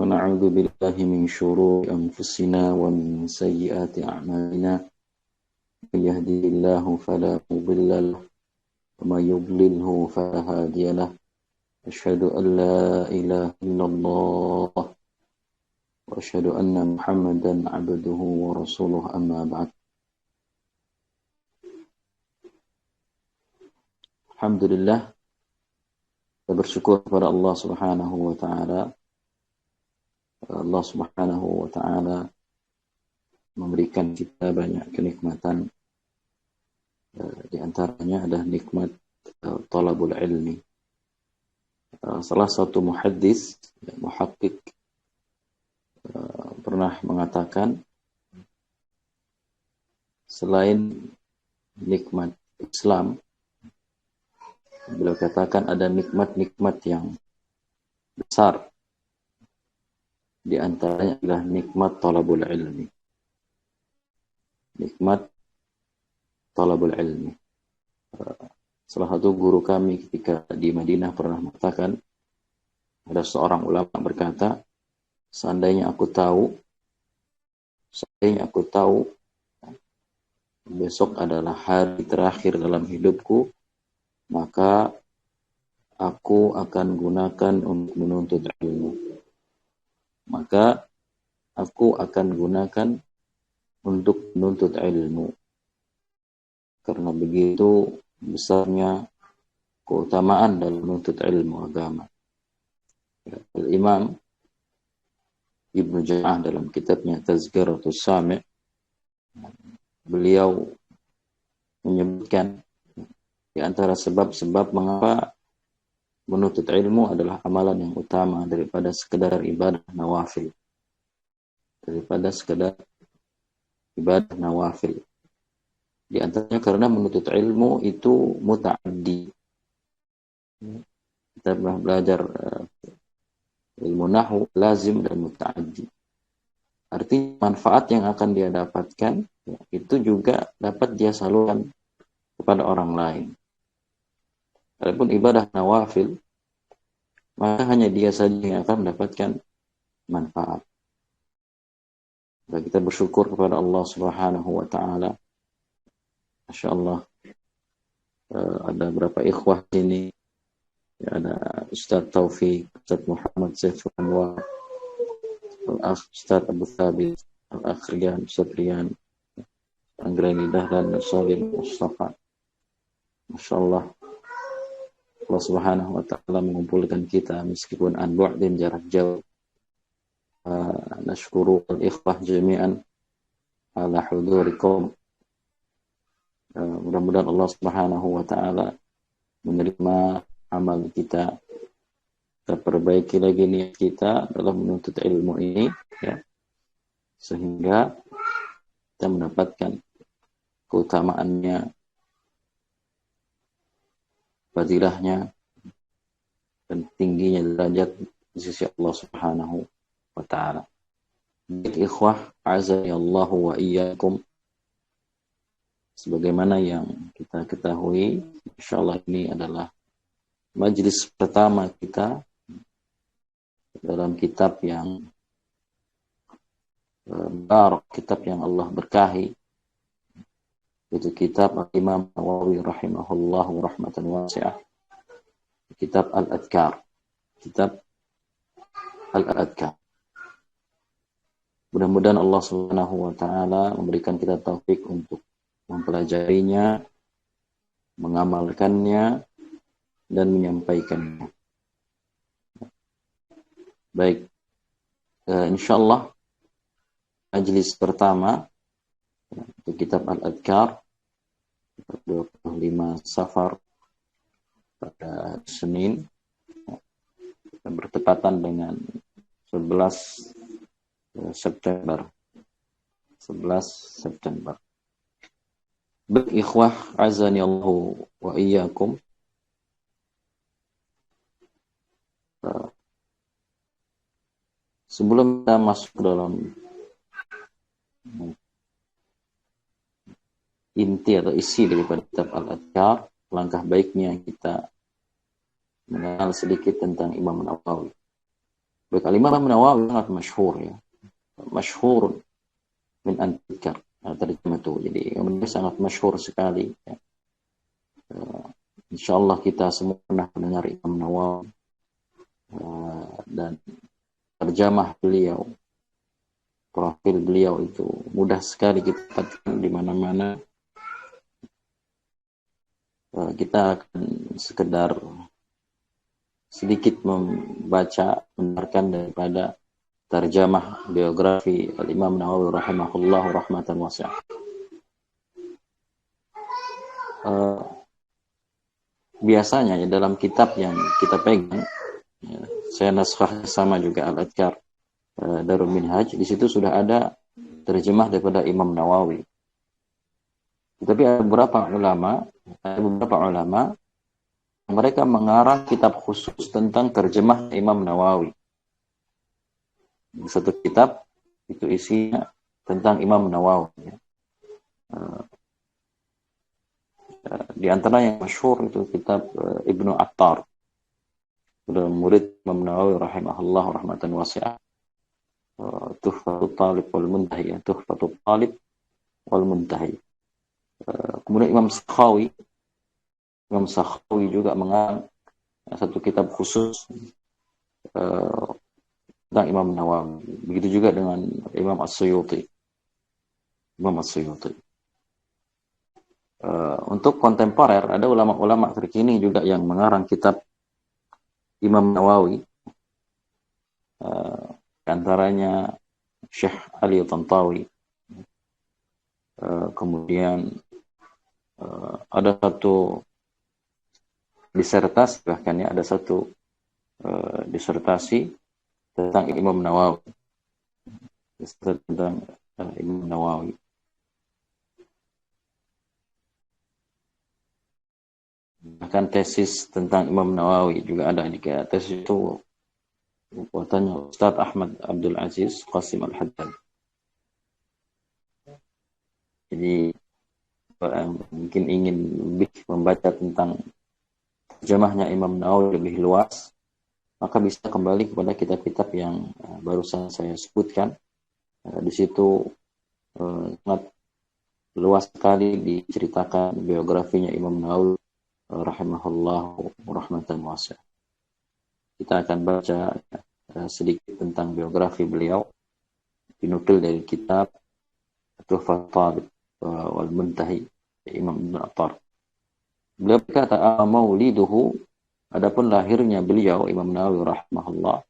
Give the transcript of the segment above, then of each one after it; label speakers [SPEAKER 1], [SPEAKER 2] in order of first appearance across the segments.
[SPEAKER 1] ونعوذ بالله من شرور أنفسنا ومن سيئات أعمالنا من يهده الله فلا مضل له ومن يضلله فلا هادي له أشهد أن لا إله إلا الله وأشهد أن محمدا عبده ورسوله أما بعد. Alhamdulillah, kita bersyukur kepada Allah Subhanahu wa Ta'ala. Allah Subhanahu wa Ta'ala memberikan kita banyak kenikmatan. Di antaranya ada nikmat talabul ilmi. Salah satu muhaddis, muhakkik, pernah mengatakan, selain nikmat Islam, beliau katakan ada nikmat-nikmat yang besar. Di antaranya adalah nikmat talabul ilmi. Nikmat talabul ilmi. Salah satu guru kami ketika di Madinah pernah mengatakan, ada seorang ulama berkata, seandainya aku tahu besok adalah hari terakhir dalam hidupku, maka aku akan gunakan untuk menuntut ilmu. Maka aku akan gunakan untuk menuntut ilmu. Karena begitu besarnya keutamaan dalam menuntut ilmu agama. Al-Imam Ibnu Jam'ah dalam kitabnya Tazkiratus Sami', beliau menyebutkan di antara sebab-sebab mengapa menuntut ilmu adalah amalan yang utama daripada sekedar ibadah nawafil. Di antaranya karena menuntut ilmu itu muta'addi. Kita pernah belajar ilmu nahwu, lazim dan muta'addi. Artinya manfaat yang akan dia dapatkan itu juga dapat dia salurkan kepada orang lain. Walaupun ibadah nawafil, maka hanya dia saja yang akan mendapatkan manfaat. Dan kita bersyukur kepada Allah Subhanahu wa Ta'ala. Masya Allah, ada berapa ikhwah ini. Ada Ustaz Taufik, Ustaz Muhammad Saiful Anwar, Al-Akh Ustaz Abu Thabit, Al-Akh Rian, Ustaz Rian, Anggreni Dahlan, Salim Mustafa. Masya Allah, Allah Subhanahu wa Ta'ala mengumpulkan kita meskipun an bu'din, jarak jauh. Nashkuru al-ikhwah jami'an ala hudurikum. Mudah-mudahan Allah Subhanahu wa Ta'ala menerima amal kita. Kita perbaiki lagi niat kita dalam menuntut ilmu ini, ya, sehingga kita mendapatkan keutamaannya, fadilahnya, dan tingginya derajat di sisi Allah Subhanahu wa Ta'ala. Baik ikhwah, azani Allah wa iyyakum. Sebagaimana yang kita ketahui, insyaallah ini adalah majlis pertama kita dalam kitab yang barak, kitab yang Allah berkahi, itu kitab Imam Nawawi rahimahullahu rahmatan wasi'ah, kitab Al-Adhkar. Mudah-mudahan Allah Subhanahu wa Ta'ala memberikan kita taufik untuk mempelajarinya, mengamalkannya, dan menyampaikannya. Baik, insyaallah majlis pertama untuk kitab Al-Adhkar 25 Safar pada Senin, bertepatan dengan 11 September. Baik ikhwah, azani Allah wa iyyakum. Sebelum kita masuk dalam inti atau isi daripada kitab Al-Adhkar, langkah baiknya kita mengenal sedikit tentang Imam Nawawi. Baik, Al-Imam Nawawi sangat masyhur ya. Masyhur min antikar terjemah itu. Jadi ini sangat masyhur sekali ya. Insyaallah kita semua pernah mendengar Imam Nawawi dan terjemah beliau, profil beliau itu mudah sekali kita dapatkan di mana-mana. Kita akan sekedar sedikit membaca, mendengarkan daripada terjemah biografi Al-Imam Nawawi rahimahullah rahmatan wasi'ah. Biasanya ya dalam kitab yang kita pegang, ya, saya naskah sama juga Al-Adhkar Darul Minhaj, di situ sudah ada terjemah daripada Imam Nawawi. Tapi ada beberapa ulama mereka mengarang kitab khusus tentang terjemah Imam Nawawi. Satu kitab itu isinya tentang Imam Nawawi. Di antara yang masyhur itu kitab Ibnu Attar, murid Imam Nawawi rahimahullah rahmatan wasi'ah, Tuhfatul Talib wal Muntahi, Tuhfatul Talib wal Muntahi. Kemudian Imam Sakhawi juga mengarang satu kitab khusus tentang Imam Nawawi. Begitu juga dengan Imam As-Suyuti. Untuk kontemporer ada ulama-ulama terkini juga yang mengarang kitab Imam Nawawi. Antaranya Syekh Ali Tantawi. Kemudian ada satu disertasi, bahkan ya ada satu disertasi tentang Imam Nawawi. Tentang Imam Nawawi. Bahkan tesis tentang Imam Nawawi juga ada. Tesis itu buatannya Ustaz Ahmad Abdul Aziz Qasim Al-Haddad. Jadi mungkin ingin lebih membaca tentang terjemahnya Imam Nawawi lebih luas, maka bisa kembali kepada kitab-kitab yang barusan saya sebutkan. Di situ sangat luas sekali diceritakan biografinya Imam Nawawi rahimahullah rahmatan wasi'ah. Kita akan baca sedikit tentang biografi beliau, dinukil dari kitab Tuhfatul Talib wal Muntahi Imam Ibn Attar. Beliau berkata, mauliduhu, adapun lahirnya beliau Imam Nawawi rahimahullah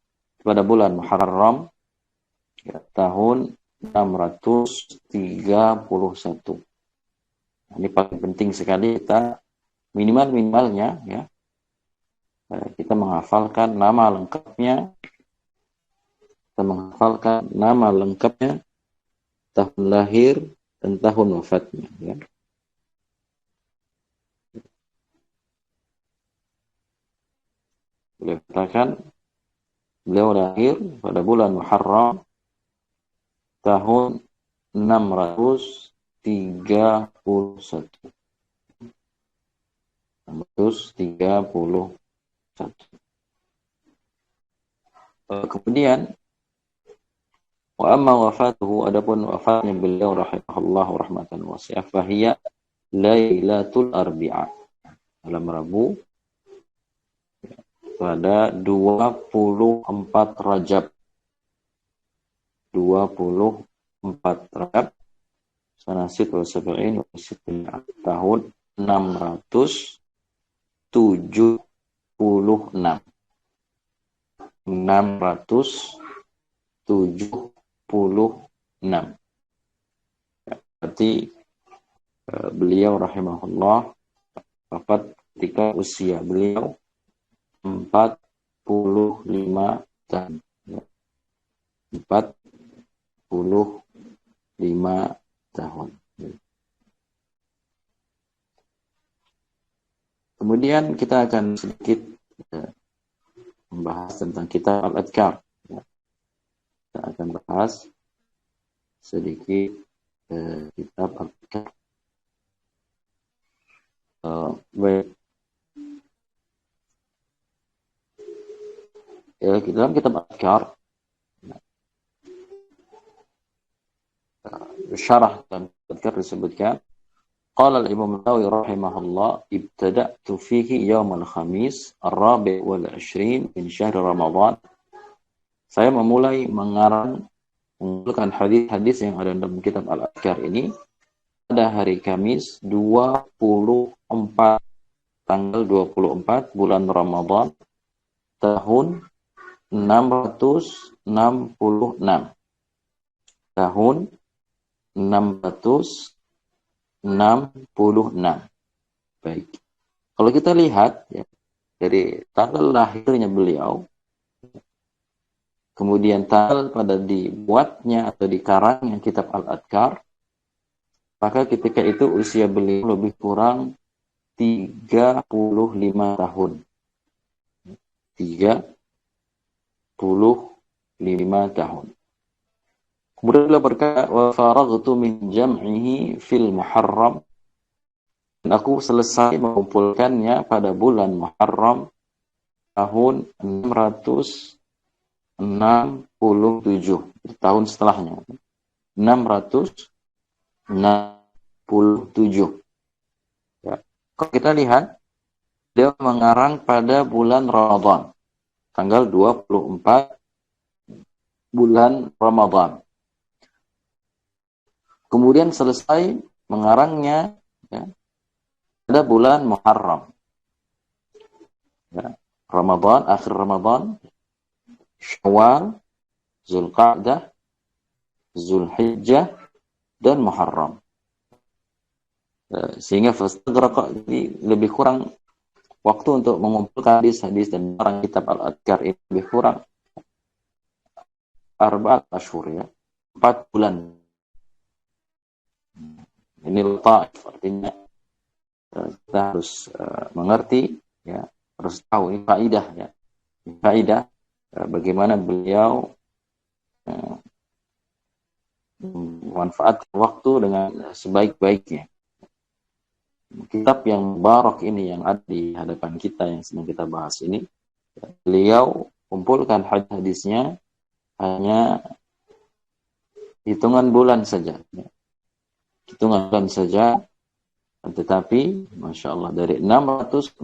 [SPEAKER 1] pada bulan Muharram ya, tahun 631. Ini paling penting sekali kita minimalnya ya, kita menghafalkan nama lengkapnya, tahun lahir dan tahun wafatnya ya. Beliau katakan beliau lahir pada bulan Muharram tahun 631. Kemudian wa amma wafatuhu, adapun wafatnya beliau rahimahullah rahmatan wasi'ah, fahiya Lailatul Arbi'a, malam Rabu pada 24 Rajab. 24 Rajab sanasid wa sab'in wa sittin, tahun 676. 676. Berarti beliau rahimahullah wafat ketika usia beliau 45 tahun. 45 tahun. Kemudian kita akan sedikit membahas tentang kitab Al-Adhkar. Kita akan bahas sedikit kitab Al-Adhkar. Baik. Ya, dalam kitab Adhkar, syarah dan Adhkar disebutkan, qala al-Imam Nawawi rahimahullah, ibtada'tu fihi yawm al-khamis ar-rabi' wal 20 min syahr Ramadan. Saya memulai mengumpulkan hadis-hadis yang ada dalam kitab Al-Adhkar ini pada hari Kamis 24, tanggal 24 bulan Ramadan tahun 666. Tahun 666. Baik. Kalau kita lihat ya, dari tanggal lahirnya beliau, kemudian tanggal pada dibuatnya atau dikarangnya kitab Al-Adhkar, maka ketika itu usia beliau lebih kurang 35 tahun. 35 tahun. Kemudian beliau berkata, wa faraghtu min jam'ihi fil Muharram. Dan aku selesai mengumpulkannya pada bulan Muharram tahun 667. Tahun setelahnya. 667. Ya. Kalau kita lihat, dia mengarang pada bulan Ramadan. Tanggal 24 bulan Ramadan. Kemudian selesai mengarangnya ya, pada bulan Muharram. Ya, Ramadan, akhir Ramadan, Syawal, Zulqa'dah, Zulhijjah, dan Muharram. Sehingga jadi lebih kurang waktu untuk mengumpulkan hadis-hadis dan orang kitab Al-Adhkar ini lebih kurang 4 ashur ya, 4 bulan. Ini lataif, artinya kita harus mengerti ya, harus tahu ini faidah ya. Faidah bagaimana beliau memanfaatkan waktu dengan sebaik-baiknya. Kitab yang barak ini yang ada di hadapan kita yang sedang kita bahas ini, beliau kumpulkan hadis-hadisnya hanya hitungan bulan saja ya. Hitungan bulan saja, tetapi Masya Allah dari 667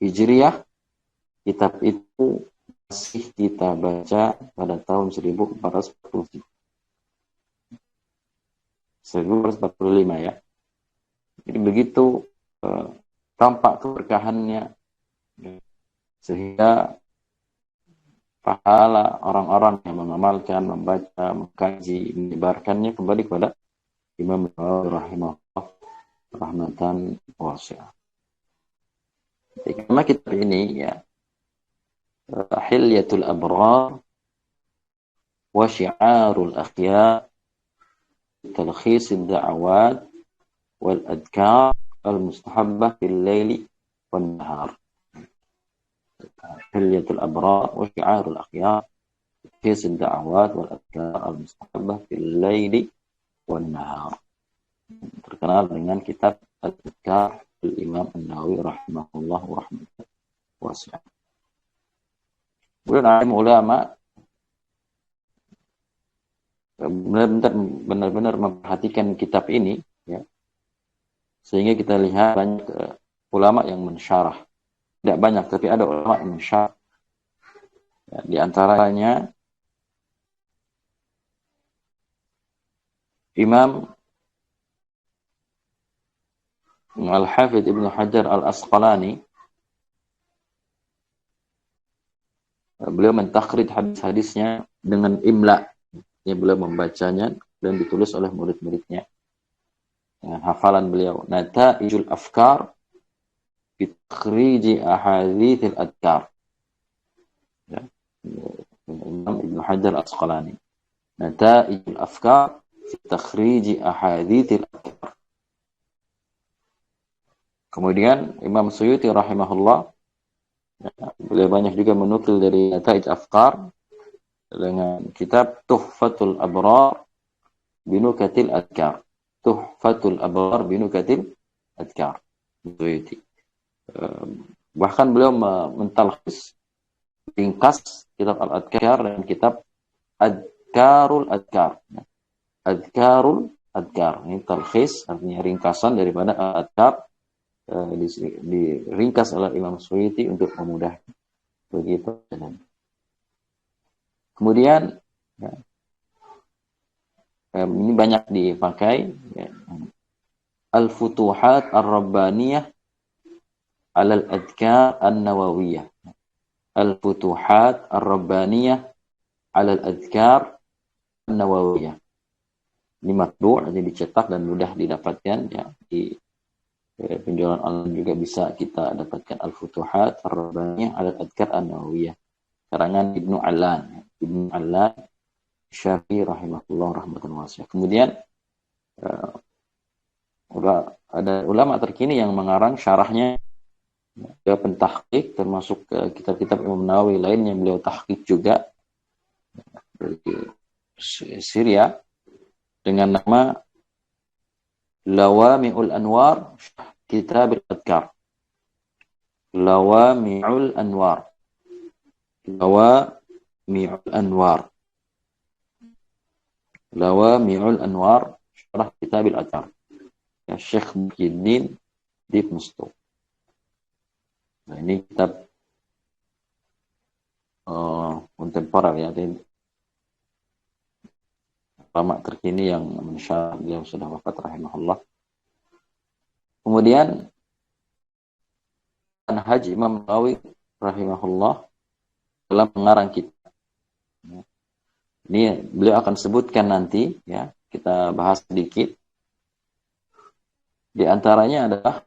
[SPEAKER 1] Hijriah, kitab itu masih kita baca pada tahun 1445 ya. Jadi begitu tampak keberkahannya, sehingga pahala orang-orang yang mengamalkan, membaca, mengkaji, menyebarkannya kembali kepada Imam Nawawi rahimahullah rahmatan wasi'ah. Karena kitab ini ya, Hilyatul Abrar wa Syi'arul Akhyar, Talkhis ad-Da'awat wal Adhkar al-Mustahabbah fil Laili wan Nahar. Hilyatul Abrar wa Syi'arul Akhyar, Talkhis ad-Da'awat wal Adhkar al-Mustahabbah fil Laili wan Nahar. Terkenal dengan kitab Al-Adhkar Imam An-Nawawi rahimahullah wa rahmatan wasi'ah. Kemudian alim ulama benar-benar memperhatikan kitab ini ya, sehingga kita lihat banyak ulama yang mensyarah. Tidak banyak, tapi ada ulama yang mensyarah ya, di antaranya Imam Al-Hafidh Ibn Hajar Al-Asqalani. Beliau mentakrid hadis-hadisnya dengan imla. Ya, beliau membacanya dan ditulis oleh murid-muridnya. Dengan hafalan beliau. Nata'ijul afkar fi takhriji ahadithil adhkar. Ya. Imam Ibn Hajar Al-Asqalani. Nata'ijul afkar fi takhriji ahadithil adhkar. Kemudian Imam Suyuti rahimahullah, ya, beliau banyak juga menukil dari Nata'ij Afkar dengan kitab Tuhfatul Abrar Binukatil Adhkar. Tuhfatul Abrar Binukatil Adhkar. Suyuti. Bahkan beliau mentalkhis ringkas kitab Al-Adkar dan kitab Adkarul Adkar. Adkarul Adkar. Ini talkhis, artinya ringkasan daripada Al-Adkar. Diringkas oleh Imam Suyuti untuk memudahkan begitu. Kemudian ya, ini banyak dipakai ya. Al-Futuhat Ar-Rabbaniyah Alal Adkar An-Nawawiyah. Al-Futuhat Ar-Rabbaniyah Alal Adkar An-Nawawiyah. Ini matbu', jadi dicetak dan mudah didapatkan ya di penjualan online juga bisa kita dapatkan Al-Futuhat Ar-Rabbaniyah Al-Adkar An-Nawawiyah karangan Ibnu Allan. Ibnu Allan Syafi'i rahimahullah rahmatan wasi'ah. Kemudian ada ulama terkini yang mengarang syarahnya dia pentahqiq, termasuk kitab-kitab Imam Nawawi lainnya beliau tahqiq juga dari Syria dengan nama Lawami'ul Anwar Kitab Al-Adkar. Lawami'ul Anwar. Lawami'ul Anwar. Lawami'ul Anwar Syarah Kitab Al-Adkar. Ya, Syekh Muhyiddin Dipmusto. Nah, ini kitab kontemporer ya. Ulama terkini yang mensyarah, beliau sudah wafat rahimahullah. Kemudian Haji Imam Nawawi rahimahullah dalam mengarang kitab. Ini beliau akan sebutkan nanti ya, kita bahas sedikit. Di antaranya adalah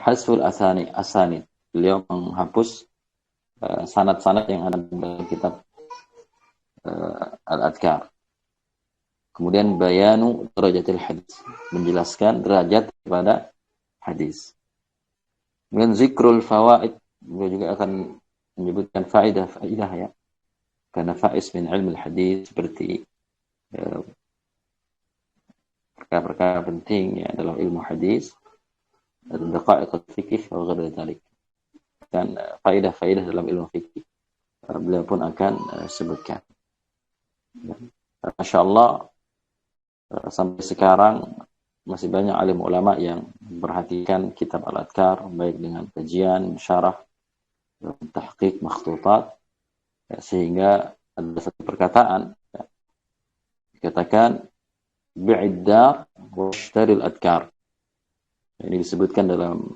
[SPEAKER 1] Hasful Asanid. Beliau menghapus sanad-sanad yang ada dalam kitab Al-Adkar. Kemudian bayanu derajatil hadis, menjelaskan derajat pada hadis. Kemudian zikrul fawaid, beliau juga akan menyebutkan faedah ya. Karena faiz min ilmu hadis seperti perkara-perkara penting ya dalam ilmu hadis, daqaiq al-fiqh wa ghairi dzalik. Dan faedah-faedah dalam ilmu fikih beliau pun akan sebutkan. Masya Allah, sampai sekarang masih banyak alim ulama yang memperhatikan kitab Al-Adkar, baik dengan kajian, syarah, tahqiq, makhtutat, ya, sehingga ada satu perkataan ya, dikatakan bi'iddar washtaril adkar. Ini disebutkan dalam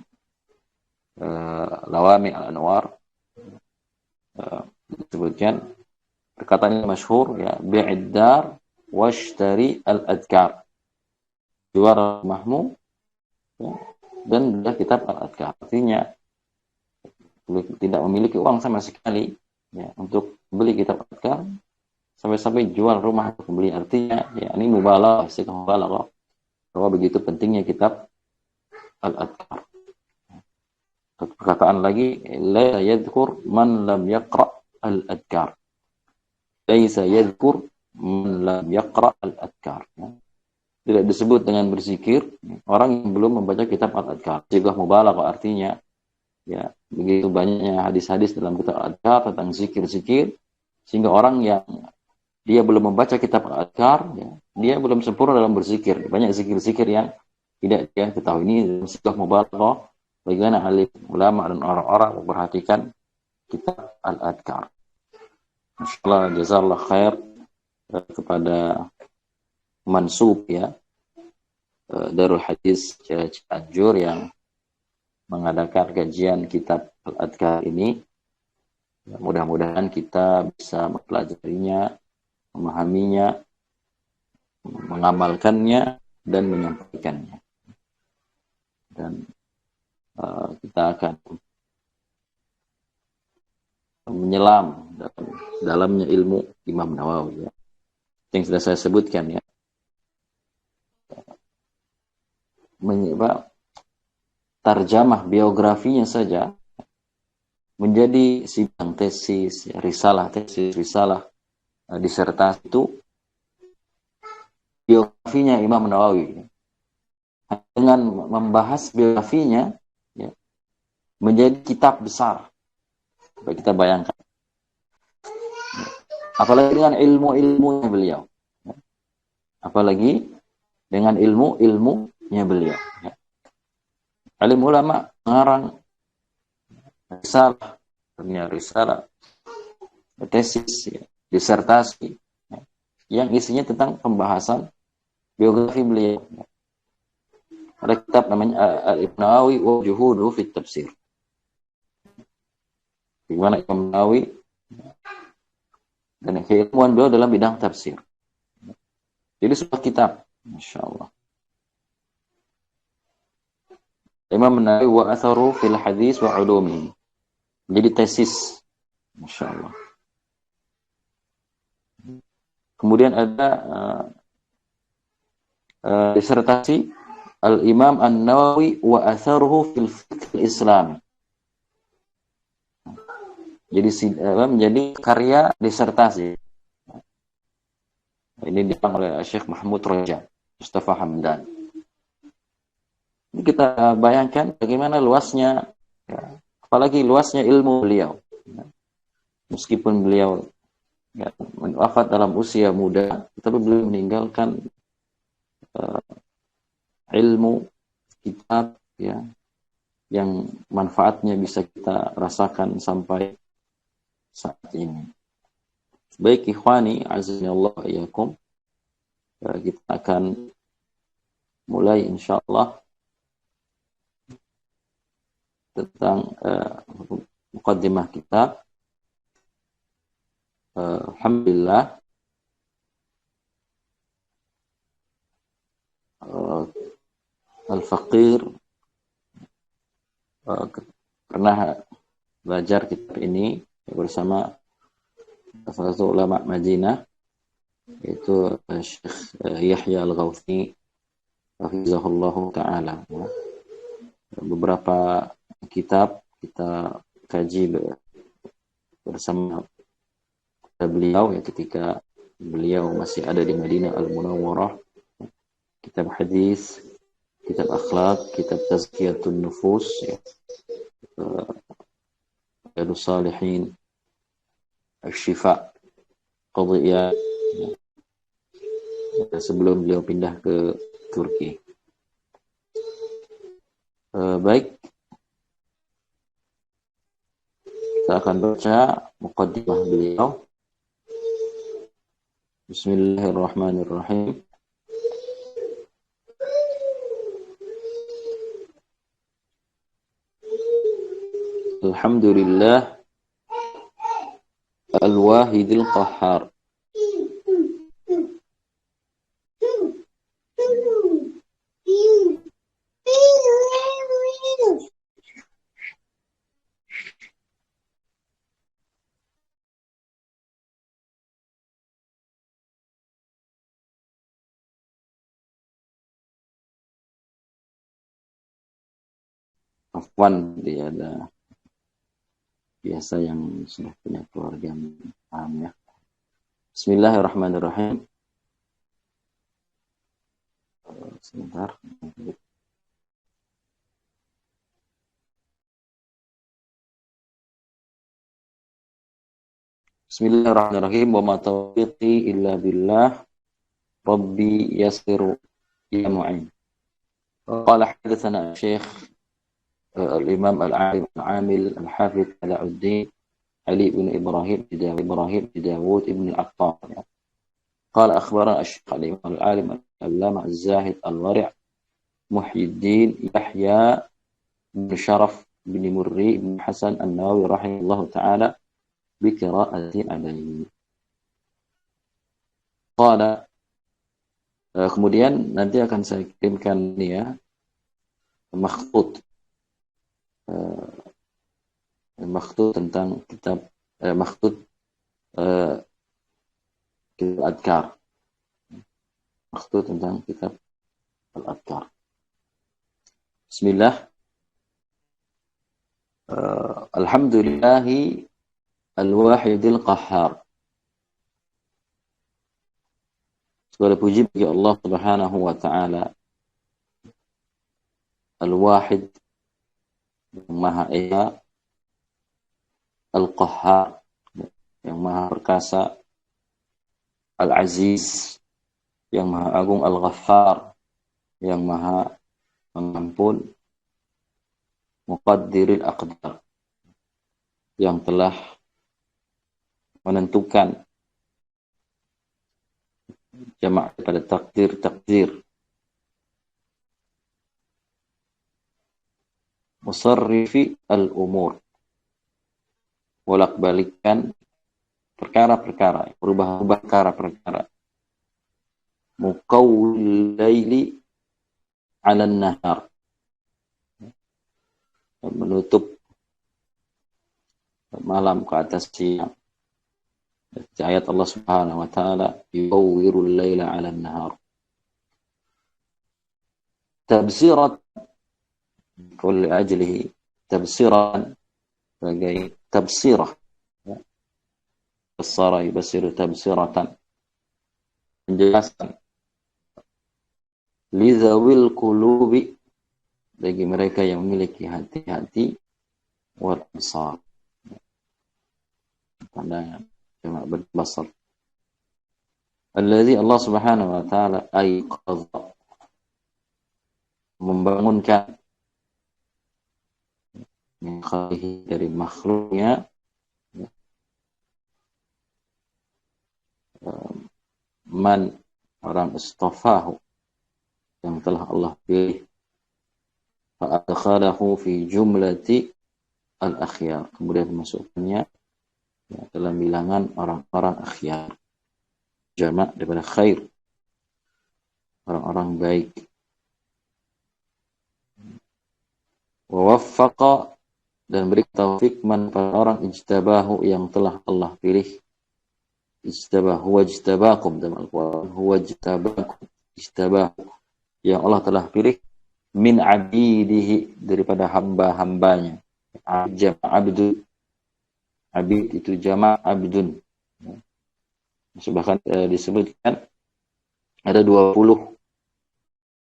[SPEAKER 1] Lawami Al-Anwar, disebutkan perkataan ini masyhur ya, bi'iddar washtari al-adkar. Jual rumahmu ya, dan beli kitab Al-Adkar. Artinya tidak memiliki uang sama sekali ya, untuk beli kitab Al-Adkar, sampai-sampai jual rumah untuk membeli. Artinya ya, ini mubalaghah, bahwa begitu pentingnya kitab Al-Adkar. Satu perkataan lagi, la yadhkur man lam yaqra al-adkar. Laisa yadhkur man lam yaqra al-adkar. Tidak disebut dengan berzikir orang yang belum membaca kitab Al-Adkar. Juga mubalaghah, artinya ya begitu banyaknya hadis-hadis dalam kitab Al-Adkar tentang zikir-zikir, sehingga orang yang dia belum membaca kitab Al-Adkar ya, dia belum sempurna dalam berzikir. Banyak zikir-zikir yang tidak dia ketahui. Ini sebuah mubalaghah bagaimana alim ulama dan orang-orang memperhatikan kitab Al-Adkar. Masyaallah, jazakallah khair kepada mansub ya Darul Hadis Cianjur yang mengadakan kajian kitab Al-Adkar ini. Mudah-mudahan kita bisa mempelajarinya, memahaminya, mengamalkannya dan menyampaikannya. Dan kita akan menyelam dalamnya ilmu Imam Nawawi ya. Yang sudah saya sebutkan ya. Tarjamah biografinya saja menjadi sidang tesis, ya, risalah, disertasi itu biografinya Imam Nawawi. Dengan membahas biografinya ya, menjadi kitab besar. Coba kita bayangkan. Apalagi dengan ilmu-ilmunya beliau. Apalagi dengan ilmu-ilmunya beliau. Alim ulama mengarang risalah, tesis, ya, disertasi, ya, yang isinya tentang pembahasan biografi beliau. Ada kitab namanya Ibn Nawawi wa Juhudu fit Tafsir. Di mana Imam Nawawi dan keilmuan beliau dalam bidang tafsir. Jadi sebuah kitab, Masya Allah. Imam Nawawi wa atharu fil hadis wa ulumi. Jadi tesis, Masya Allah. Kemudian ada disertasi Al-Imam An-Nawawi wa atharuhu fil fiqh Islam. Jadi menjadi karya disertasi. Ini dipanggil oleh Syekh Mahmud Raja, Mustafa Hamdan. Ini kita bayangkan bagaimana luasnya, ya, apalagi luasnya ilmu beliau. Ya. Meskipun beliau ya, wafat dalam usia muda, tapi beliau meninggalkan ilmu kitab ya yang manfaatnya bisa kita rasakan sampai saat ini. Baik ikhwani, azza Allah iyakum. Kita akan mulai insyaallah tentang muqaddimah kitab. Alhamdulillah Al-Faqir pernah belajar kitab ini bersama salah satu ulama Madinah, yaitu Syekh Yahya Al-Ghawthi hafizahullahu ta'ala. Beberapa kitab kita kaji bersama beliau ya ketika beliau masih ada di Madinah Al-Munawwarah. Kitab hadis, kitab akhlak, kitab tazkiyatun nufus, ya. Riyadhus Shalihin, Asy-Syifa, Qadhiyah, ya. Sebelum beliau pindah ke Turki. Baik, kita akan baca muqaddimah beliau. Bismillahirrahmanirrahim. Alhamdulillah Al-Wahidil Qahhar. Afwan, dia ada biasa yang sudah punya keluarga paham ya. Bismillahirrahmanirrahim. Sebentar. Bismillahirrahmanirrahim. Wa ma taufiqi illa billah. Rabbi yassiru ya mu'in. Qala hadatsana Syekh Al-Imam Al-Alim Al-Amil Al-Hafidh Alauddin Ali bin Ibrahim bin Dawud bin Al-Attar. قال أخبرنا الشيخ الإمام العالم العلامة الزاهد الورع محي الدين يحيى بن شرف بن مري بن حسن النووي رحمه الله تعالى بقراءة عليه. قال kemudian nanti akan saya kirimkan ini ya makhtut tentang kitab makhtut kitab Adkar. Makhtut tentang kitab Al-Adkar. Bismillah. Alhamdulillahi Al-Wahidil Qahhar. Segala puji bagi Allah Subhanahu wa taala. Al-Wahid, Maha Esa, Al-Qahhar, yang maha perkasa, Al-Aziz, yang maha agung, Al-Ghaffar, yang maha pengampun, Muqaddiril Aqdar, yang telah menentukan jamak pada takdir, Musarrifi al-umur, bolak-balikan perkara-perkara, berubah-ubah perkara-perkara, Muqawwil laili 'ala nahar, menutup malam ke atas siang. Ayat Allah Subhanahu wa taala, yubawwirul laila 'ala nahar. Tabsirat kulli ajlihi, tabsiran sebagai tabsirah, basara yubasiru tabsiratan, menjelaskan, lidzawil qulubi, bagi mereka yang memiliki hati-hati, wal absar, pandangan, jamak berbasar. Alladzi, Allah Subhanahu wa taala, aiqadha, membangunkan, min khalqihi, dari makhluknya, man, orang istafahu, yang telah Allah pilih, fa'adkhalahu fi jumlati al-akhyar, kemudian memasukkannya ya, dalam bilangan orang-orang akhyar, jamak daripada khair, orang-orang baik. Wa waffaqa, dan beri taufik, man, pada orang, ijtabahu, yang telah Allah pilih. Ijtabahu wa ijtabakum, dalam Al-Quran, huwa ijtabakum, ijtabahu, yang Allah telah pilih, min abidihi, daripada hamba-hambanya. Jamak abdul, abid itu jamak abdun. Bahkan disebutkan ada 20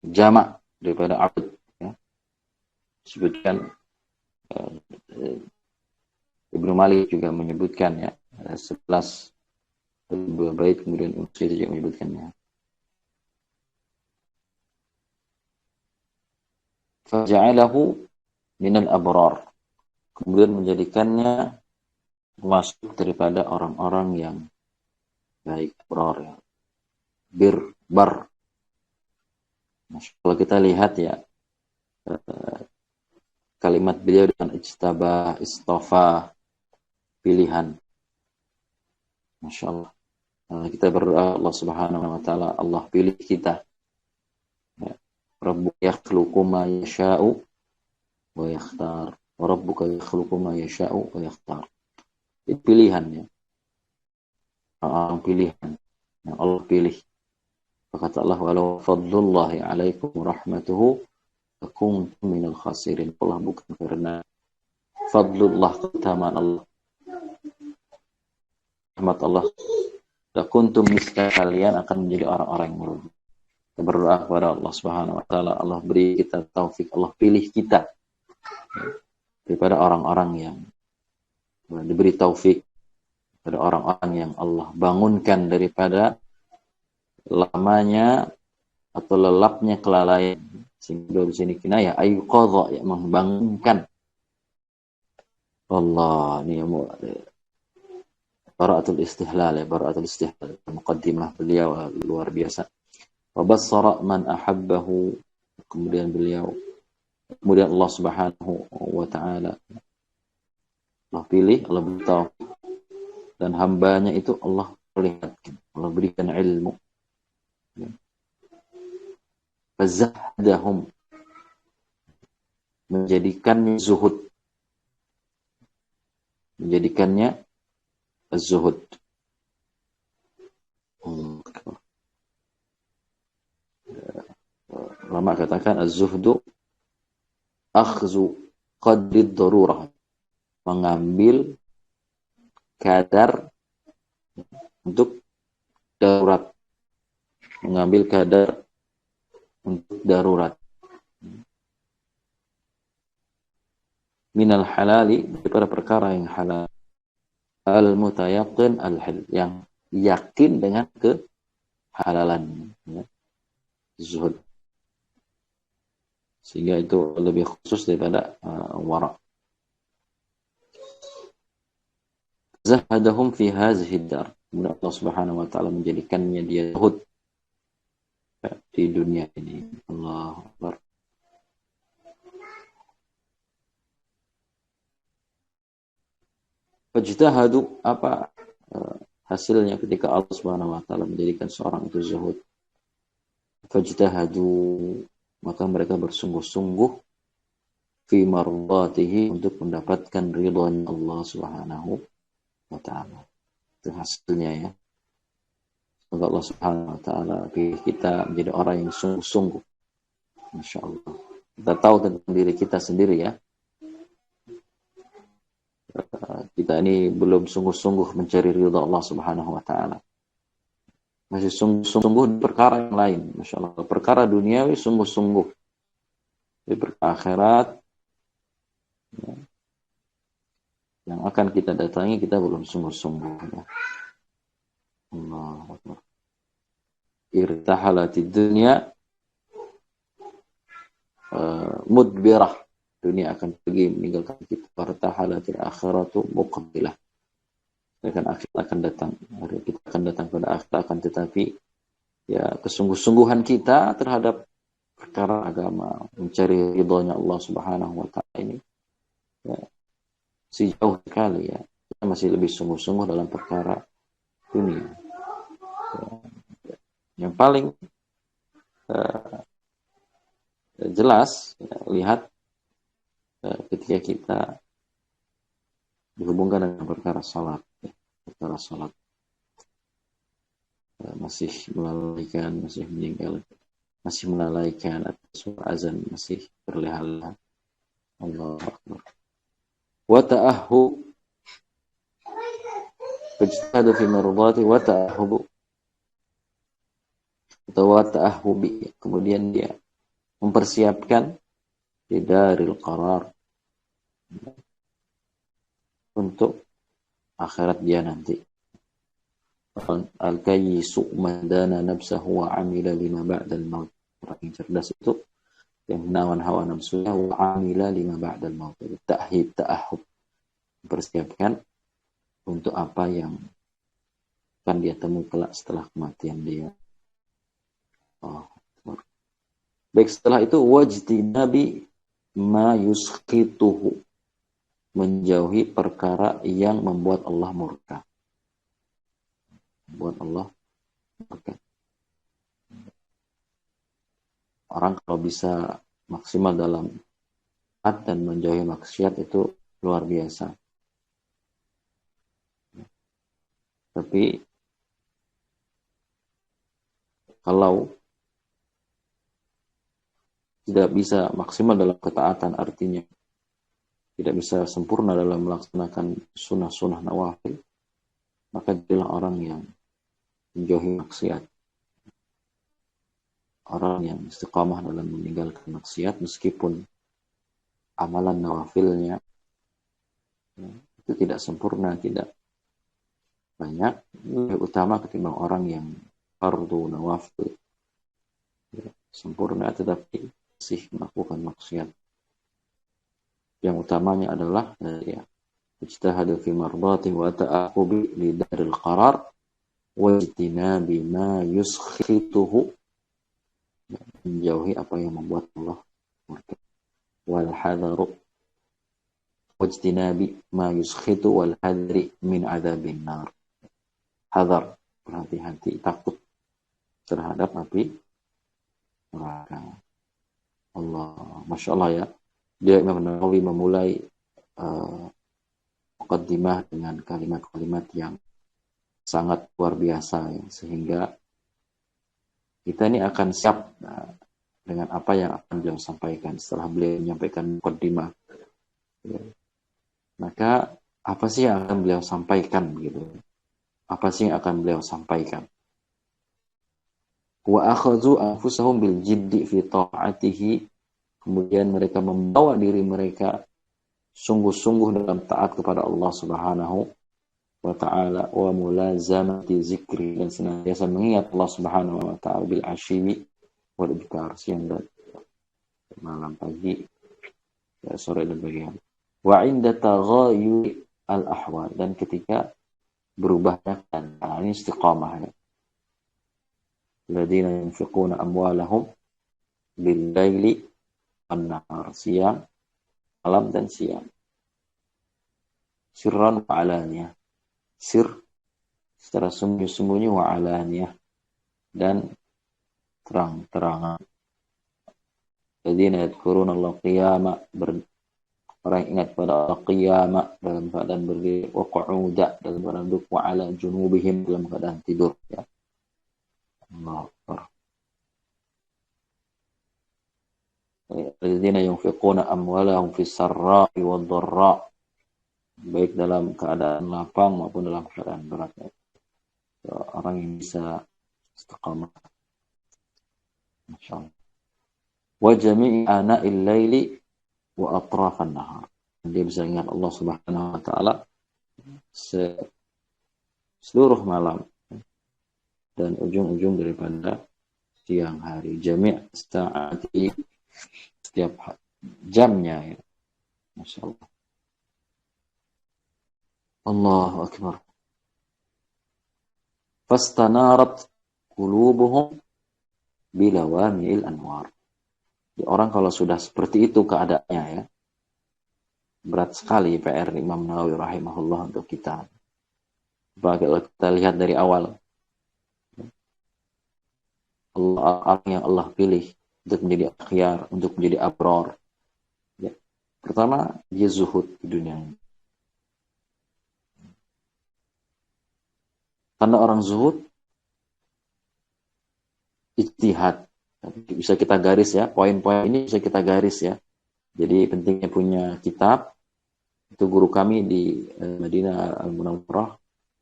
[SPEAKER 1] jamak daripada abd. Ya. Disebutkan Ibnu Malik juga menyebutkan, ya, 11 dua bait, kemudian Utsy juga menyebutkannya. Faja'alahu minal abrar, kemudian menjadikannya masuk daripada orang-orang yang baik, abrar, ya, bar. Kalau kita lihat, ya, kalimat beliau dengan ijtabah, istafa, pilihan. Masya Allah. Kita berdoa Allah Subhanahu wa taala, Allah pilih kita. Ya. Rabbuka yakhluqu ma yasha'u wa yakhtar. Rabbuka yakhluqu ma yasha'u wa yakhtar. Itu pilihannya. Orang pilihan yang Allah pilih. Kata Allah, walau fadlullahi alaikum rahmatuhu lakuntum minal khasirin. Allah bukan karena fadlullah, keutamaan Allah, rahmat Allah, lakuntum, niscaya kalian akan menjadi orang-orang yang merugi. Kita berdoa kepada Allah Subhanahu wa taala, Allah beri kita taufik, Allah pilih kita daripada orang-orang yang diberi taufik, pada orang-orang yang Allah bangunkan daripada lamanya atau lelapnya kelalaian. Sehingga di sini kinayah ayqadha, yang membangunkan. Allah, ini bara'atul istihlal, ya, bara'atul istihlal, muqaddimah beliau luar biasa. Wa bassara man ahabbahu, kemudian Allah Subhanahu wa taala, Allah pilih, Allah beritahu, dan hambanya itu Allah perlihatkan, Allah berikan ilmu. Fazahdahum, menjadikannya zuhud, menjadikannya az-zuhud. Ulama katakan az-zuhdu akhzu qadrid darurah, mengambil kadar untuk darurat, mengambil kadar untuk darurat. Minal halali, daripada perkara yang halal, Al-mutayaqin al-hil, yang yakin dengan kehalalan, ya. Zuhud. Sehingga itu lebih khusus daripada wara'. Zahadahum fi hazihi dar. Kemudian Allah Subhanahu wa taala menjadikannya dia zuhud di dunia ini. Allahu Akbar. Fajtahadu, apa hasilnya ketika Allah Subhanahu wa taala menjadikan seorang itu zuhud? Fajtahadu, maka mereka bersungguh-sungguh fi mardatihi, untuk mendapatkan ridha Allah Subhanahu wa taala. Itu hasilnya, ya. Semoga Allah Subhanahu wa taala pilih kita menjadi orang yang sungguh-sungguh. Masya Allah. Kita tahu tentang diri kita sendiri, ya. Kita ini belum sungguh-sungguh mencari ridha Allah Subhanahu wa taala. Masih sungguh-sungguh di perkara yang lain. Masya Allah. Perkara duniawi sungguh-sungguh. Di akhirat, ya, yang akan kita datangi kita belum sungguh-sungguh, ya. Allahu Akbar. Irtahalatid dunya mudbirah. Dunia akan pergi meninggalkan kita. Irtahalatil akhiratu muqbilah. Akhirat akan datang. Kita akan datang pada akhirat, akan tetapi ya kesungguh-sungguhan kita terhadap perkara agama, mencari ridhonya Allah Subhanahu wa taala ini, ya, si jauh sekali, ya. Kita masih lebih sungguh-sungguh dalam perkara dunia. Ya. Yang paling jelas, ya, lihat ketika kita dihubungkan dengan perkara salat, ya. Perkara salat masih melalaikan, masih meninggal, masih melalaikan suara azan, masih berleha-leha. Allahu Akbar. Wa ta'ahhu, fajtahadu fi mardati wa ta'ahhu, atau wa ta'ahhubi, kemudian dia mempersiapkan di daril qarar, untuk akhirat dia nanti. Al-kayyisu man dana nafsahu wa amila lima ba'dal maut. Orang yang cerdas itu yang menawan hawa nafsunya, wa amila lima ba'dal maut. Ta'hib, ta'ahub, mempersiapkan untuk apa yang akan dia temui kelak setelah kematian dia. Oh. Baik, setelah itu wajtinabi ma yuskhituhu, menjauhi perkara yang membuat Allah murka. Membuat Allah murka. Orang kalau bisa maksimal dalam taat dan menjauhi maksiat itu luar biasa. Tapi kalau tidak bisa maksimal dalam ketaatan, artinya tidak bisa sempurna dalam melaksanakan sunnah-sunnah nawafil, maka jadilah orang yang menjauhi maksiat. Orang yang istiqamah dalam meninggalkan maksiat, meskipun amalan nawafilnya itu tidak sempurna, tidak banyak, lebih utama ketimbang orang yang fardu nawafil sempurna tetapi masih melakukan maksiat. Yang utamanya adalah ya, ijtihadu fi mardati wa ta'aqubi li daril qarar wa ijtinabi ma yuskhituhu, menjauhi apa yang membuat Allah murka. Wal hadaru wajtinabi ma yuskhitu wal hadri min adzabin nar. Hadar, berhati-hati, takut terhadap api neraka. Allah, Masya Allah, ya. Dia Imam Nawawi memulai muqaddimah dengan kalimat-kalimat yang sangat luar biasa, ya. Sehingga kita ini akan siap dengan apa yang akan beliau sampaikan setelah beliau menyampaikan muqaddimah. Ya. Maka apa sih yang akan beliau sampaikan, gitu? Apa sih yang akan beliau sampaikan? Wa akhadhu anfusahum bil jiddi fi ta'atihi, kemudian mereka membawa diri mereka sungguh-sungguh dalam taat kepada Allah Subhanahu wa ta'ala wa mulazamati zikri, dan senantiasa mengingat Allah Subhanahu wa ta'ala bil asyi wal ibkar, siang dan malam, pagi, sore dan pagi hari. Wa inda taghayyur al ahwal, dan ketika berubahnya keadaan, ini istiqamah ya. Alladzina yunfiquna amwalahum bil laili wan nahar, siang, malam dan siang. Sirran wa alaniyah, sir secara sembunyi-sembunyi, wa alaniyah, dan terang-terangan. Alladzina yadhkuruna Allah qiyama, orang ingat pada Allah qiyama, dalam keadaan berdiri, wa qu'uda, dalam keadaan duduk, wa ala junubihim, dalam keadaan tidur ya. Allahu Akbar. Alladzina yunfiquna amwalahum fis sarra'i wad dharra, baik dalam keadaan lapang maupun dalam keadaan berat. Orang yang bisa istiqamah, masyaallah. Wa jami'i ana'il laili wa atrafan nahar, dia bisa ingat Allah Subhanahu wa ta'ala seluruh malam dan ujung-ujung daripada siang hari. Jami' sa'ati, setiap jamnya ya. Masyaallah. Allahu Akbar. Fastanarat qulubuhum bilawami'il anwar. Orang kalau sudah seperti itu keadaannya ya, berat sekali PR Imam Nawawi rahimahullah untuk kita. Kalau kita lihat dari awal, orang yang Allah pilih untuk menjadi akhyar, untuk menjadi abror. Ya. Pertama, dia zuhud di dunia ini. Karena orang zuhud, ijtihad. Bisa kita garis ya, poin-poin ini bisa kita garis ya. Jadi pentingnya punya kitab. Itu guru kami di Madinah Al-Munawwarah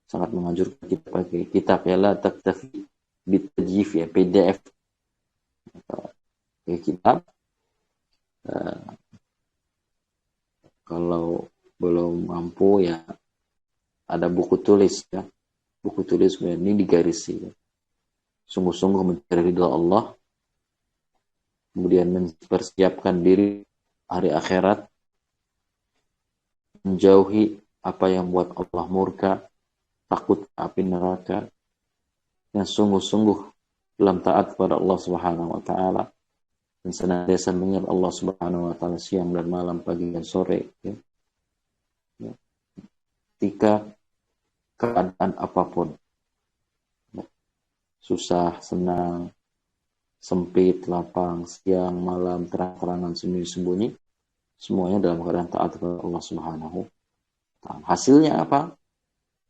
[SPEAKER 1] sangat menganjurkan kita pakai kitab ya, la taktafi bitajif ya, PDF. Pakai kitab. Kalau belum mampu ya, ada buku tulis ya. Buku tulis ini digarisi ya. Sungguh-sungguh mencari ridha Allah, kemudian mempersiapkan diri hari akhirat, menjauhi apa yang membuat Allah murka, takut api neraka, dan sungguh-sungguh dalam taat kepada Allah Subhanahu wa ta'ala, dan senantiasa mengingat Allah Subhanahu wa ta'ala siang dan malam, pagi dan sore ya. Ya. Ketika keadaan apapun, susah, senang, sempit, lapang, siang, malam, terang-terangan, sembunyi-sembunyi, semuanya dalam keadaan taat kepada Allah Subhanahu wa ta'ala. Hasilnya apa?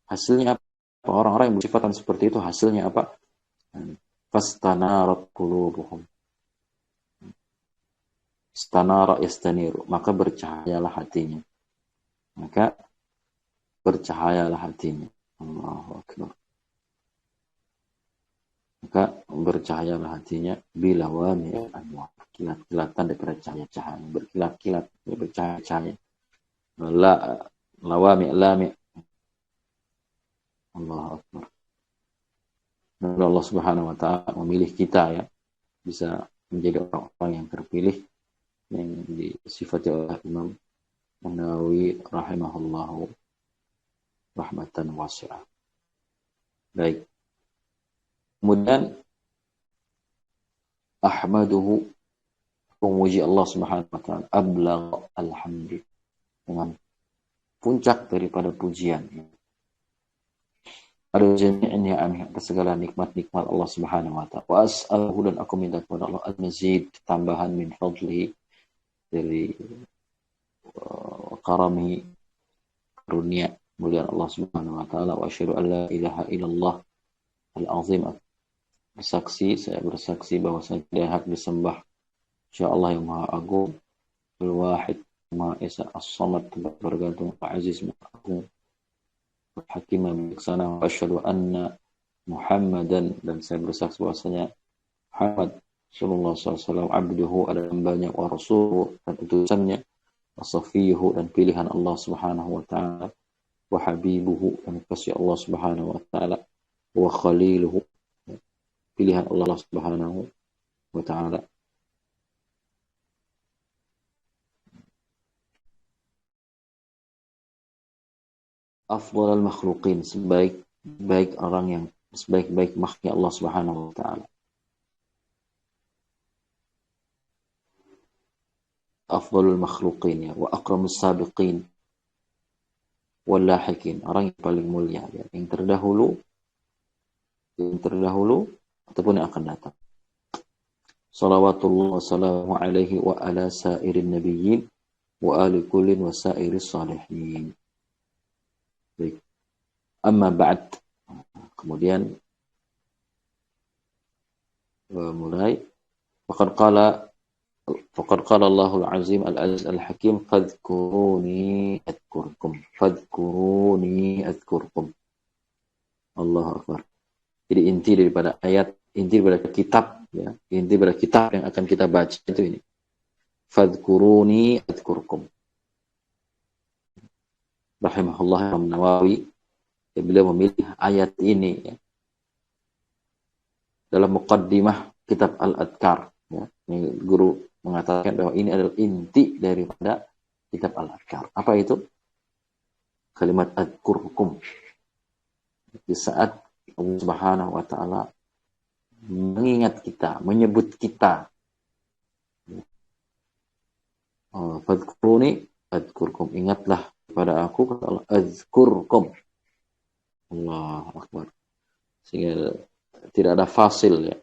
[SPEAKER 1] Hasilnya apa? Orang-orang yang bersifatan seperti itu, hasilnya apa? Fastanarat qulubuhum. Istanara yastaniru, maka bercahayalah hatinya. Maka bercahayalah hatinya. Allahu Akbar. Maka bercahayalah hatinya bilawami anwar, kilat-kilatan daripada cahaya-cahaya, berkilat-kilat, bercahaya-cahaya. Lawami lami. Allahu Akbar. Allah Subhanahu wa ta'ala memilih kita ya, bisa menjadi orang-orang yang terpilih yang disifati oleh Imam Nawawi rahimahullahu rahmatan wasi'ah. Baik. Kemudian ahmaduhu, memuji Allah Subhanahu wa ta'ala, ablagh alhamdi, dengan puncak daripada pujian. Ada jami'in ni'amih, atas segala nikmat-nikmat Allah Subhanahu wa ta'ala. Wa as'aluhu, dan aku minta kepada Allah al-mazid, tambahan min fadlihi, dari karami, karunia mulia Allah Subhanahu wa ta'ala. Wa asyhadu an la ilaha illallah al-azim, saya bersaksi bahwa saya tidak hak disembah insya Allah yang maha agung, al-wahid, maha esa, as-samad, bergantung, al-aziz, maha agung, al-hakim, bijaksana. Wa asyhadu anna Muhammadan, dan saya bersaksi bahwasanya Muhammad sallallahu alaihi wasallam abduhu, adalah hambanya, wa rasuluhu, dan utusannya, wa safiyuhu, dan pilihan Allah Subhanahu wa ta'ala, wa habibuhu, dan kasih Allah Subhanahu wa taala, wa khaliluhu, pilihan Allah Subhanahu wa taala. Afdhalul makhluqin, sebaik-baik orang yang sebaik-baik makhluk Allah Subhanahu wa taala. Afdhalul makhluqin, ya, wa akramus sabiqin wal lahiqin, orang yang paling mulia, ya, yang terdahulu ataupun yang akan datang. Salawatullah wa salamu alaihi wa ala sairin nabiyyin wa ali kullin wa sairis salihin. Baik. Amma ba'd. Kemudian mulai. Faqad qala Allahul Azim al-Aziz al-Hakim, fadhkuruni adhkurkum. Fadhkuruni adhkurkum. Allahu Akbar. Jadi inti daripada kitab, ya, inti daripada kitab yang akan kita baca itu ini. Fadhkuruni adhkurkum. Rahimahullah Imam Nawawi, ya, beliau memilih ayat ini, ya, dalam muqaddimah kitab Al-Adhkar, ya. Ini guru mengatakan bahwa ini adalah inti daripada kitab Al-Adhkar. Apa itu? Kalimat adhkurkum. Di saat Allah Subhanahu wa taala mengingat kita, menyebut kita. Fadhkuruni adhkurkum. Ingatlah kepada aku, kata Allah, azkurkum. Allahu Akbar. Sehingga tidak ada fasil, ya.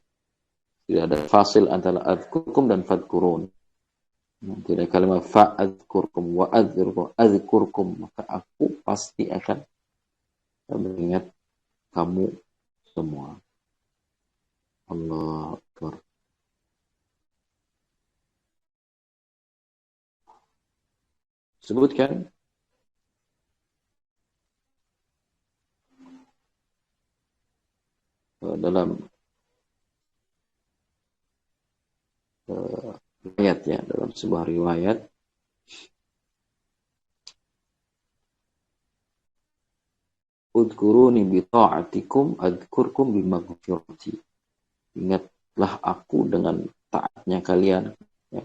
[SPEAKER 1] Tidak ada fasil antara azkurkum dan fadhkurun. Tidak kalimat fa'adhkurkum wa azkurkum, maka aku pasti akan mengingat kamu semua. Allahu Akbar. Sebutkan dalam riwayat, ya, dalam sebuah riwayat, udkuruni bi ta'atikum adkurkum bi maghfirati. Ingatlah aku dengan taatnya kalian, ya,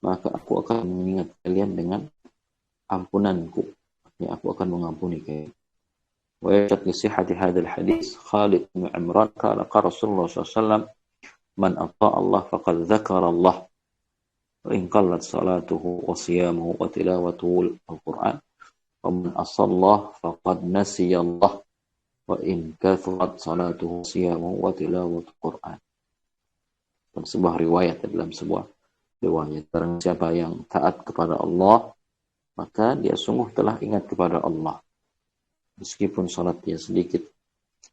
[SPEAKER 1] maka aku akan mengingat kalian dengan ampunanku. Ya, aku akan mengampuni kalian. Wa yashhad li sihhati hadzal hadis Khalid bin Imran qala Rasulullah sallallahu alaihi wasallam, man ata'a Allah faqad dzakara Allah wa in qallat salatuhu wa siyamuhu wa tilawatuhu al-Qur'an wa man asallah faqad nasiya Allah wa in kathurat salatuhu wa siyamuhu wa tilawatul Qur'an. Dalam sebuah riwayat, dalam sebuah riwayat, barang siapa yang taat kepada Allah, maka dia sungguh telah ingat kepada Allah. Meskipun salat dia sedikit,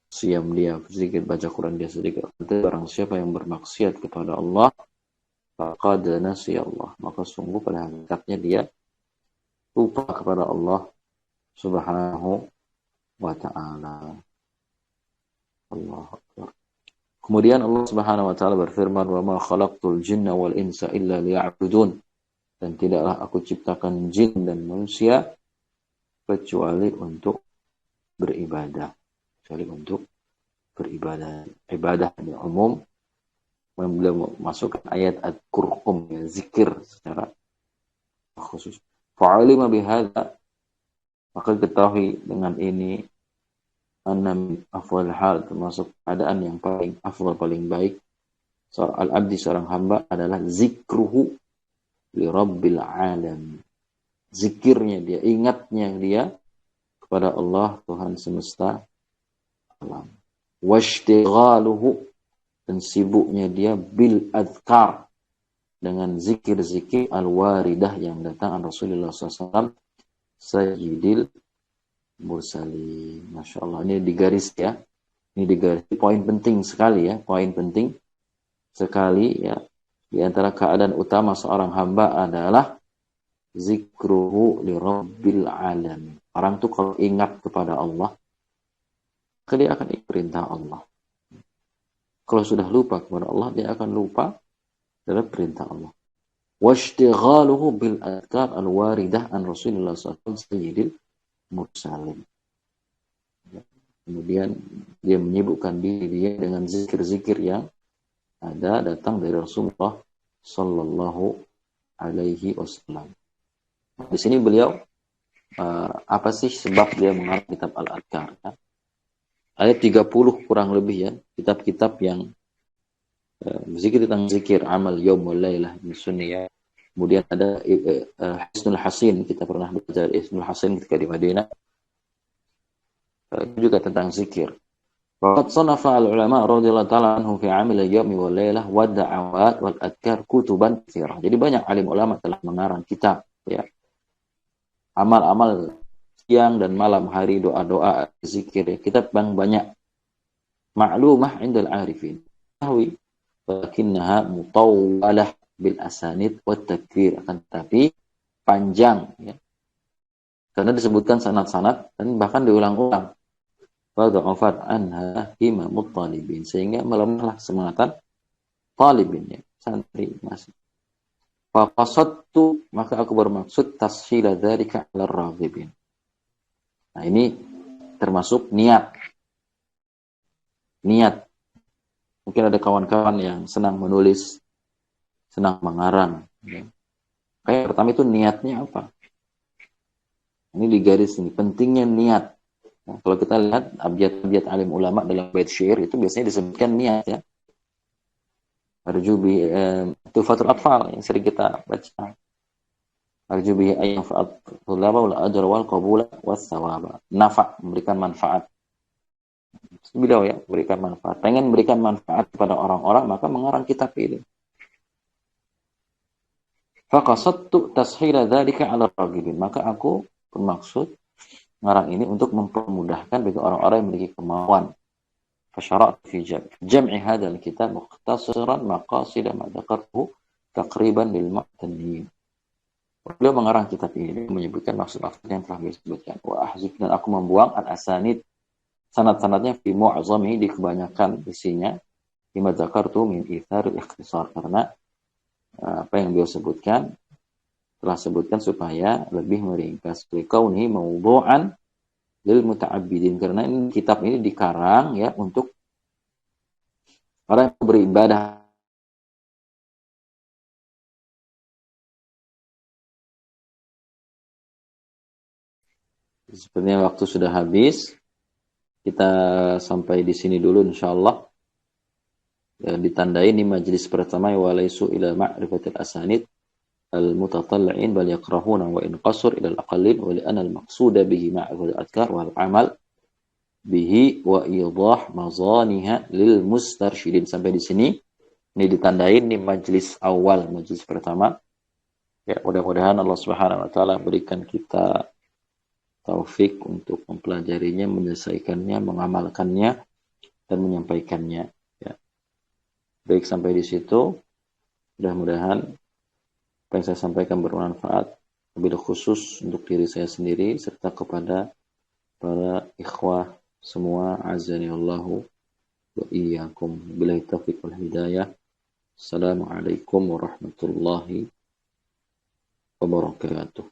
[SPEAKER 1] siyam dia sedikit, baca Quran dia sedikit. Barang siapa yang bermaksiat kepada Allah, faqad nasiya Allah, maka sungguh pada hakikatnya dia lupa kepada Allah Subhanahu wa ta'ala. Allahu Akbar. Kemudian Allah Subhanahu wa ta'ala berfirman, wa ma khalaqtul jinna wal insa illa liya'budun, dan tidaklah aku ciptakan jin dan manusia kecuali untuk beribadah. Ibadah yang umum, beliau masukkan ayat adkurkum, ya, zikir secara khusus. Fa'alima bihadza, maka ketahui dengan ini, anna afdal hal, termasuk keadaan yang paling afdal, paling baik al-abdi, seorang hamba, adalah zikruhu li rabbil alam. Zikirnya dia, ingatnya dia kepada Allah, Tuhan semesta alam. Washtighaluhu, dan sibuknya dia bil adhkar, dengan zikir-zikir al-waridah yang datang an Rasulullah SAW, sayyidil mursalin. Masya Allah, ini digaris, ya. Ini digaris, poin penting sekali, ya. Poin penting sekali, ya. Di antara keadaan utama seorang hamba adalah zikruhu li rabbil alamin. Orang tuh kalau ingat kepada Allah, maka dia akan ingat perintah Allah. Kalau sudah lupa kepada Allah, dia akan lupa terhadap perintah Allah. Washtighaluhu bil adhkar al-waridah an Rasulullah SAW sayyidil mursalin. Kemudian dia menyibukkan diri dia dengan zikir-zikir yang ada datang dari Rasulullah Sallallahu Alaihi Wasallam. Di sini beliau apa sih sebab dia mengarang kitab Al-Adhkar? Ya? Ada 30 kurang lebih ya kitab-kitab yang zikir tentang zikir amal yaum wal lailah min sunni ya. Kemudian ada Hisnul Hasin, kita pernah belajar Hisnul Hasin ketika di Madinah. Juga tentang zikir. Waqad sanafa al-ulama radhiyallahu ta'ala anhum fi 'amil al-yawmi wal lailah wa da'awat wal adhkar kutuban katsirah. Jadi banyak alim ulama telah mengarang kitab ya. Amal-amal siang dan malam hari, doa-doa, zikir ya. Kitab yang banyak ma'lumah 'indal 'arifin. Tahu lakinnaha mutawwalah bil asanid wat takfir, akan tetapi panjang ya. Karena disebutkan sanad-sanad dan bahkan diulang-ulang. Wada'afat anha himamut talibin, sehingga melemahlah semangat talibin ya, santri masih. Faqasadtu, maka aku bermaksud tashila dzalika 'ala ar-raghibin. Nah, ini termasuk niat. Mungkin ada kawan-kawan yang senang menulis, senang mengarang ya. Kayak pertama itu niatnya apa? Ini di garis ini, pentingnya niat. Nah, kalau kita lihat abjad-abjad alim ulama dalam bait syair itu biasanya disebutkan niat ya. Arjubi Tufatul Atfal yang sering kita baca. Arjubi ayyafa'at tulaba wal ajra wal qabula was thawaba. Nafa, memberikan manfaat. Beliau ya, berikan manfaat. Pengen memberikan manfaat kepada orang-orang, maka mengarang kitab ini. Faqasadtu tashila dzalika 'ala ar-ragibin. Maka aku bermaksud ngarang ini untuk mempermudahkan bagi orang-orang yang memiliki kemauan. Fasyarat fi jam'i hadzal kitab mukhtasaran maqasid ma dzakartuhu taqriban lil mu'tanin. Beliau mengarang kitab ini menyebutkan maksud-maksud yang telah beliau sebutkan. Wa ahzif, dan aku membuang al-asanid, sanad-sanadnya fi mu'azami, di kebanyakan isinya, lima dzakartu min ithar ikhtisar, karena apa yang beliau sebutkan telah sebutkan supaya lebih meringkas. Liqaunihi mawdu'an lil muta'abbidin, karena ini, kitab ini dikarang ya untuk orang yang beribadah. Sepertinya waktu sudah habis. Kita sampai di sini dulu insyaallah. Ya, ditandai ini majelis pertama wa laisu ila ma'rifatil asanid al-mutatalla'in bal yakrahuna wa in qasur ila al-aqallin wa li anna al-maqsuda bihi ma'rifatul adhkar wal amal bihi wa idah mazaniha lil mustarsyidin. Sampai di sini ini ditandai ini majelis awal, majelis pertama. Ya, mudah-mudahan Allah Subhanahu wa taala berikan kita taufik untuk mempelajarinya, menyelesaikannya, mengamalkannya dan menyampaikannya ya. Baik, sampai di situ. Mudah-mudahan apa yang saya sampaikan bermanfaat, lebih khusus untuk diri saya sendiri serta kepada para ikhwah semua, azani Allahu wa iyyakum. Billahi taufiq wal hidayah. Assalamualaikum warahmatullahi wabarakatuh.